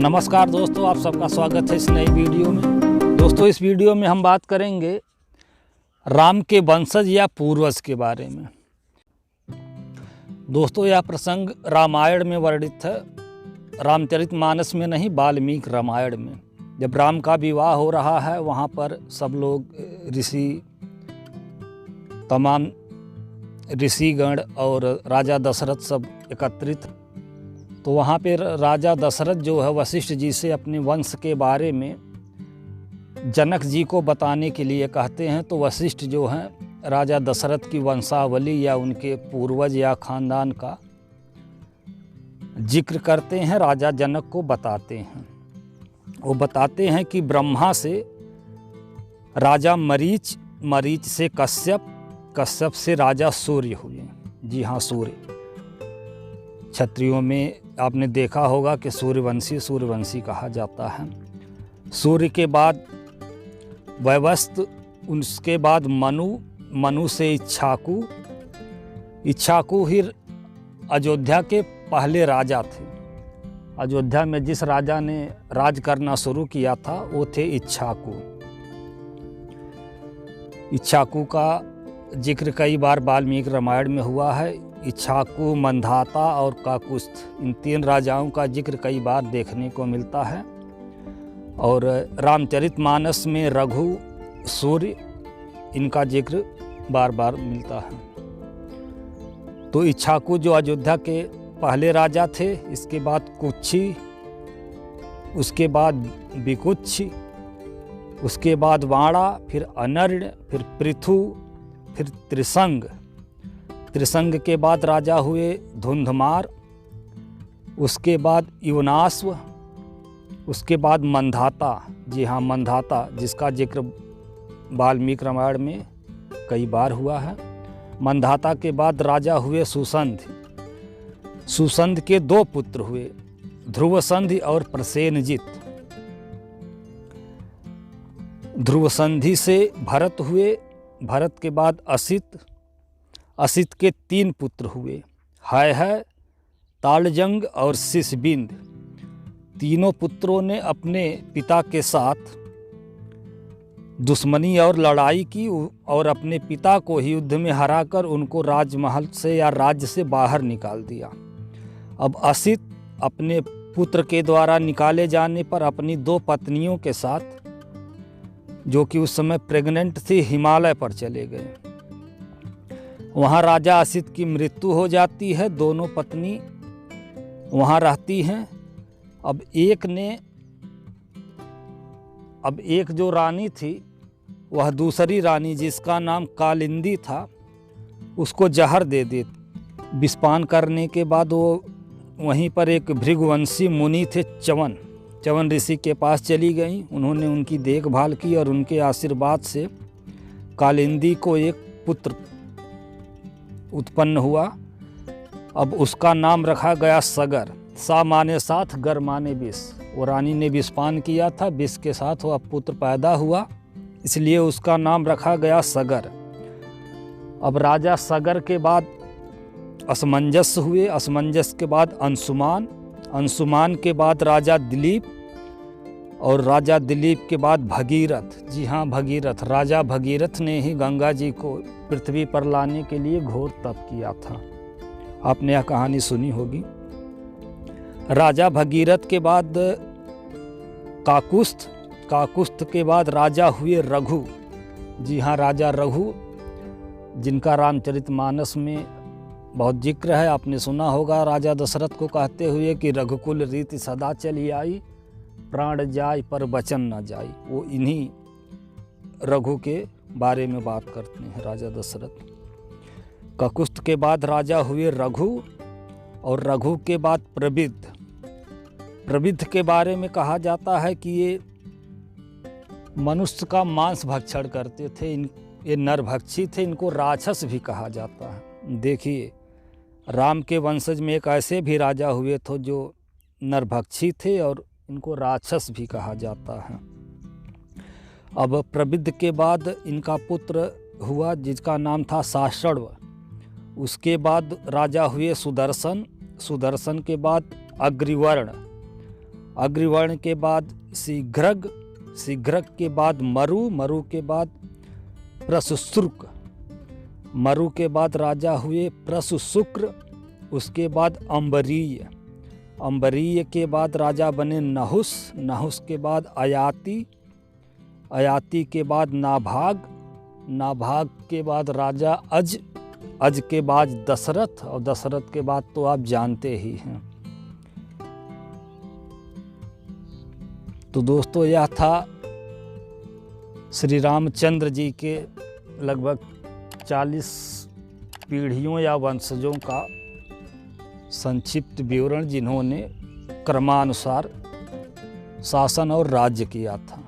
नमस्कार दोस्तों, आप सबका स्वागत है इस नई वीडियो में। दोस्तों, इस वीडियो में हम बात करेंगे राम के वंशज या पूर्वज के बारे में। दोस्तों, यह प्रसंग रामायण में वर्णित है, रामचरितमानस में नहीं, वाल्मीकि रामायण में। जब राम का विवाह हो रहा है, वहाँ पर सब लोग तमाम ऋषिगण और राजा दशरथ सब एकत्रित। तो वहाँ पे राजा दशरथ जो है वशिष्ठ जी से अपने वंश के बारे में जनक जी को बताने के लिए कहते हैं। तो वशिष्ठ जो हैं राजा दशरथ की वंशावली या उनके पूर्वज या खानदान का जिक्र करते हैं, राजा जनक को बताते हैं। वो बताते हैं कि ब्रह्मा से राजा मरीच, मरीच से कश्यप, कश्यप से राजा सूर्य हुए। जी हाँ, सूर्य। क्षत्रियों में आपने देखा होगा कि सूर्यवंशी कहा जाता है। सूर्य के बाद वैवस्त्र, उसके बाद मनु, मनु से इक्ष्वाकु, इक्ष्वाकु ही अयोध्या के पहले राजा थे। अयोध्या में जिस राजा ने राज करना शुरू किया था वो थे इक्ष्वाकु। इक्ष्वाकु का जिक्र कई बार वाल्मीकि रामायण में हुआ है। इक्ष्वाकु, मंधाता और काकुस्थ, इन तीन राजाओं का जिक्र कई बार देखने को मिलता है। और रामचरितमानस में रघु, सूर्य, इनका जिक्र बार बार मिलता है। तो इक्ष्वाकु जो अयोध्या के पहले राजा थे, इसके बाद कुक्षी, उसके बाद विकुक्षी, उसके बाद वाणा, फिर अनर्य, फिर पृथु, फिर त्रिसंग। त्रिसंग के बाद राजा हुए धुंधमार, उसके बाद युवनाश्व, उसके बाद मंधाता। जी हाँ, मंधाता, जिसका जिक्र वाल्मीकि रामायण में कई बार हुआ है। मंधाता के बाद राजा हुए सुसंध। सुसंध के दो पुत्र हुए, ध्रुवसंधि और प्रसेनजित। ध्रुवसंधि से भरत हुए, भरत के बाद असित, असित के तीन पुत्र हुए, है, तालजंग और शिशबिंद। तीनों पुत्रों ने अपने पिता के साथ दुश्मनी और लड़ाई की और अपने पिता को ही युद्ध में हराकर उनको राजमहल से या राज्य से बाहर निकाल दिया। अब असित अपने पुत्र के द्वारा निकाले जाने पर अपनी दो पत्नियों के साथ, जो कि उस समय प्रेग्नेंट थी, हिमालय पर चले गए। वहाँ राजा असित की मृत्यु हो जाती है, दोनों पत्नी वहाँ रहती हैं। अब एक जो रानी थी, वह दूसरी रानी जिसका नाम कालिंदी था, उसको जहर दे दी। विषपान करने के बाद वो वहीं पर एक भृगुवंशी मुनि थे, च्यवन ऋषि के पास चली गई। उन्होंने उनकी देखभाल की और उनके आशीर्वाद से कालिंदी को एक पुत्र उत्पन्न हुआ। अब उसका नाम रखा गया सगर। सा माने साथ, गर माने विष। वो रानी ने विषपान किया था, विष के साथ वह पुत्र पैदा हुआ, इसलिए उसका नाम रखा गया सगर। अब राजा सगर के बाद असमंजस हुए, असमंजस के बाद अंशुमान, अंशुमान के बाद राजा दिलीप, और राजा दिलीप के बाद भगीरथ। जी हाँ, भगीरथ। राजा भगीरथ ने ही गंगा जी को पृथ्वी पर लाने के लिए घोर तप किया था। आपने यह कहानी सुनी होगी। राजा भगीरथ के बाद काकुस्थ, काकुस्थ के बाद राजा हुए रघु। जी हाँ, राजा रघु, जिनका रामचरितमानस में बहुत जिक्र है। आपने सुना होगा राजा दशरथ को कहते हुए कि रघुकुल रीति सदा चली आई, प्राण जाय पर वचन न जाय। वो इन्हीं रघु के बारे में बात करते हैं राजा दशरथ। काकुस्थ के बाद राजा हुए रघु, और रघु के बाद प्रबिद्ध। प्रबिद्ध के बारे में कहा जाता है कि ये मनुष्य का मांस भक्षण करते थे। ये नरभक्षी थे, इनको राक्षस भी कहा जाता है। देखिए, राम के वंशज में एक ऐसे भी राजा हुए थे जो नरभक्षी थे, और इनको राक्षस भी कहा जाता है। अब प्रबिद्ध के बाद इनका पुत्र हुआ जिसका नाम था साषण्व। उसके बाद राजा हुए सुदर्शन, सुदर्शन के बाद अग्रिवर्ण, अग्रवर्ण के बाद शीघ्रग, शीघ्रग के बाद मरु, मरु के बाद प्रसुश्रुक, मरु के बाद राजा हुए प्रसुशुक्र, उसके बाद अंबरीय, अंबरीय के बाद राजा बने नहुस, नहुस के बाद अयाति, अयाति के बाद नाभाग, नाभाग के बाद राजा अज, अज के बाद दशरथ, और दशरथ के बाद तो आप जानते ही हैं। तो दोस्तों यह था श्री रामचंद्र जी के लगभग 40 पीढ़ियों या वंशजों का संक्षिप्त विवरण, जिन्होंने क्रमानुसार शासन और राज्य किया था।